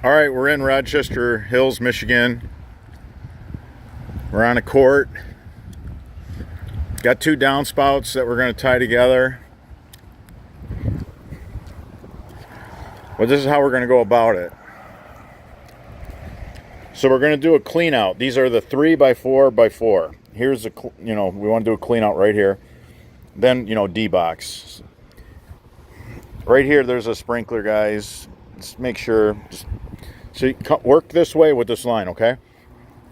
All right, we're in Rochester Hills, Michigan. We're on a court. Got two downspouts that we're going to tie together. Well, this is how we're going to go about it. So we're going to do a clean out. These are the 3x4x4. Here's the, we want to do a clean out right here. Then, D-box. Right here, there's a sprinkler, guys. Just make sure. So you work this way with this line, okay?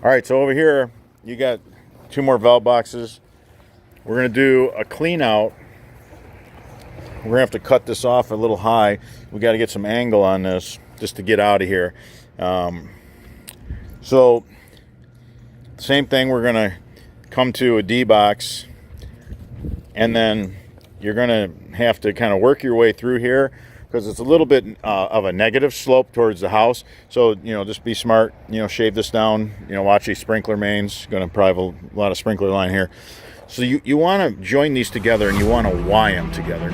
All right, so over here, you got two more valve boxes. We're going to do a clean out. We're going to have to cut this off a little high. We got to get some angle on this just to get out of here. So, same thing, we're going to come to a D-box, and then you're going to have to kind of work your way through here because it's a little bit of a negative slope towards the house. So, just be smart, shave this down, watch these sprinkler mains. Going to probably have a lot of sprinkler line here. So you want to join these together and you want to Y them together.